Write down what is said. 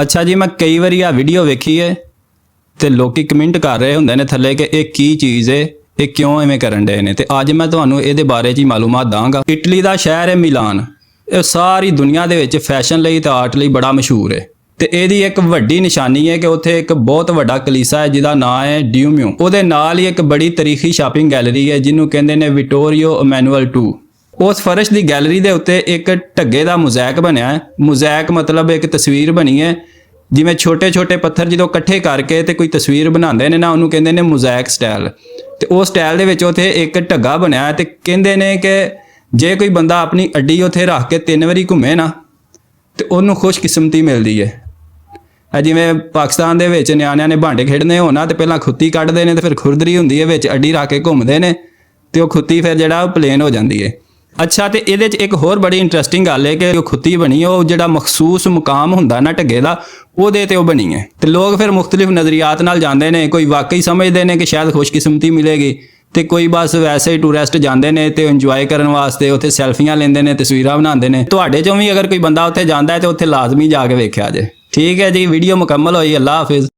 ਅੱਛਾ ਜੀ, ਮੈਂ ਕਈ ਵਾਰੀ ਆ ਵੀਡੀਓ ਵੇਖੀ ਹੈ ਤੇ ਲੋਕੀ ਕਮੈਂਟ ਕਰ ਰਹੇ ਹੁੰਦੇ ਨੇ ਥੱਲੇ ਕਿ ਇਹ ਕੀ ਚੀਜ਼ ਹੈ, ਇਹ ਕਿਉਂ ਐਵੇਂ ਕਰਨ ਡਏ ਨੇ। ਤੇ ਅੱਜ ਮੈਂ ਤੁਹਾਨੂੰ ਇਹਦੇ ਬਾਰੇ 'ਚ ਹੀ ਮਾਲੂਮਾਤ ਦਾਂਗਾ। ਇਟਲੀ ਦਾ ਸ਼ਹਿਰ ਹੈ ਮਿਲਾਨ। ਇਹ ਸਾਰੀ ਦੁਨੀਆ ਦੇ ਵਿੱਚ ਫੈਸ਼ਨ ਲਈ ਤੇ ਆਰਟ ਲਈ ਬੜਾ ਮਸ਼ਹੂਰ ਹੈ ਤੇ ਇਹਦੀ ਇੱਕ ਵੱਡੀ ਨਿਸ਼ਾਨੀ ਹੈ ਕਿ ਉੱਥੇ ਇੱਕ ਬਹੁਤ ਵੱਡਾ ਕਲੀਸਾ ਹੈ ਜਿਹਦਾ ਨਾਮ ਹੈ ਡਿਊਮਿਓ। ਉਹਦੇ ਨਾਲ ਹੀ ਇੱਕ ਬੜੀ ਤਾਰੀਖੀ ਸ਼ਾਪਿੰਗ ਗੈਲਰੀ ਹੈ ਜਿਹਨੂੰ ਕਹਿੰਦੇ ਨੇ ਵਿਟੋਰੀਓ ਇਮੈਨੂਅਲ 2। ਉਸ ਫਰਸ਼ ਦੀ ਗੈਲਰੀ ਦੇ ਉੱਤੇ ਇੱਕ ਢੱਗੇ ਦਾ ਮੋਜ਼ੈਕ ਬਣਿਆ ਹੈ। ਮੋਜ਼ੈਕ ਮਤਲਬ ਇੱਕ ਤਸਵੀਰ ਬਣੀ ਹੈ, ਜਿਵੇਂ ਛੋਟੇ-ਛੋਟੇ ਪੱਥਰ ਜਦੋਂ ਇਕੱਠੇ ਕਰਕੇ ਤੇ ਕੋਈ ਤਸਵੀਰ ਬਣਾਉਂਦੇ ਨੇ ਨਾ, ਉਹਨੂੰ ਕਹਿੰਦੇ ਨੇ ਮੋਜ਼ੈਕ ਸਟਾਈਲ। ਤੇ ਉਹ ਸਟਾਈਲ ਦੇ ਵਿੱਚ ਉੱਥੇ ਇੱਕ ਢੱਗਾ ਬਣਿਆ ਤੇ ਕਹਿੰਦੇ ਨੇ ਕਿ ਜੇ ਕੋਈ ਬੰਦਾ ਆਪਣੀ ਅੱਡੀ ਉੱਥੇ ਰੱਖ ਕੇ 3 ਵਾਰੀ ਘੁੰਮੇ ਨਾ ਤੇ ਉਹਨੂੰ ਖੁਸ਼ਕਿਸਮਤੀ ਮਿਲਦੀ ਹੈ। ਜਿਵੇਂ ਪਾਕਿਸਤਾਨ ਦੇ ਵਿੱਚ ਨਿਆਣਿਆਂ ਨੇ ਭਾਂਡੇ ਖੇਡਣੇ ਹੋਣਾ ਤੇ ਪਹਿਲਾਂ ਖੁੱਤੀ ਕੱਢਦੇ ਨੇ ਤੇ ਫਿਰ ਖੁਰਦਰੀ ਹੁੰਦੀ ਹੈ, ਵਿੱਚ ਅੱਡੀ ਰੱਖ ਕੇ ਘੁੰਮਦੇ ਨੇ ਤੇ ਉਹ ਖੁੱਤੀ ਫਿਰ ਜਿਹੜਾ ਉਹ ਪਲੇਨ ਹੋ ਜਾਂਦੀ ਹੈ। ਅੱਛਾ, ਤੇ ਇਹਦੇ 'ਚ ਇੱਕ ਹੋਰ ਬੜੀ ਇੰਟਰਸਟਿੰਗ ਗੱਲ ਹੈ ਕਿ ਉਹ ਖੁੱਤੀ ਬਣੀ ਉਹ ਜਿਹੜਾ ਮਖਸੂਸ ਮੁਕਾਮ ਹੁੰਦਾ ਨਾ ਢੱਗੇ ਦਾ, ਉਹਦੇ ਤੇ ਉਹ ਬਣੀ ਹੈ। ਤੇ ਲੋਕ ਫਿਰ ਮੁਖਤਲਿਫ ਨਜ਼ਰੀਆਤ ਨਾਲ ਜਾਂਦੇ ਨੇ। ਕੋਈ ਵਾਕਈ ਸਮਝਦੇ ਨੇ ਕਿ ਸ਼ਾਇਦ ਖੁਸ਼ਕਿਸਮਤੀ ਮਿਲੇਗੀ ਤੇ ਕੋਈ ਬਸ ਵੈਸੇ ਹੀ ਟੂਰਿਸਟ ਜਾਂਦੇ ਨੇ ਤੇ ਇੰਜੋਏ ਕਰਨ ਵਾਸਤੇ ਉੱਥੇ ਸੈਲਫੀਆਂ ਲੈਂਦੇ ਨੇ, ਤਸਵੀਰਾਂ ਬਣਾਉਂਦੇ ਨੇ। ਤੁਹਾਡੇ 'ਚੋਂ ਵੀ ਅਗਰ ਕੋਈ ਬੰਦਾ ਉੱਥੇ ਜਾਂਦਾ ਹੈ ਤੇ ਉੱਥੇ ਲਾਜ਼ਮੀ ਜਾ ਕੇ ਵੇਖਿਆ ਜੇ। ਠੀਕ ਹੈ ਜੀ, ਵੀਡੀਓ ਮੁਕੰਮਲ ਹੋਈ। ਅੱਲਾ ਹਾਫਿਜ਼।